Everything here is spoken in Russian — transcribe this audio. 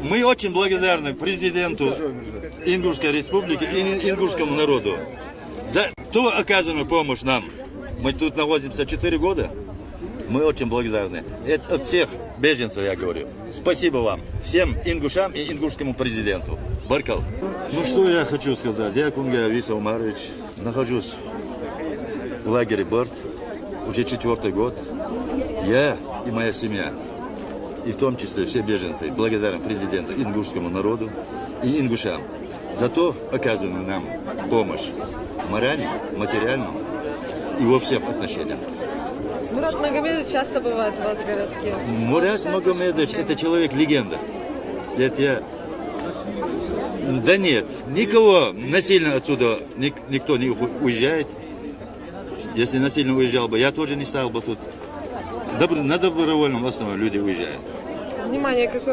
Мы очень благодарны президенту Ингушской республики и ингушскому народу за ту оказанную помощь нам. Мы тут находимся 4 года. Мы очень благодарны. Это от всех беженцев, я говорю. Спасибо вам, всем ингушам и ингушскому президенту. Баркал. Ну что я хочу сказать. Я Кунгай Ависа Умарович. Нахожусь в лагере Борт уже 4-й год. Я и моя семья, и в том числе все беженцы, благодарны президенту, ингушскому народу и ингушам за то оказанную нам помощь моральную, материальную и во всех отношениях. Мурат Магомедович часто бывает у вас в городке. Мурат Магомедович – это человек-легенда. Да нет, никого насильно отсюда никто не уезжает. Если насильно уезжал бы, я тоже не стал бы тут. На добровольном основе люди уезжают. Внимание, какой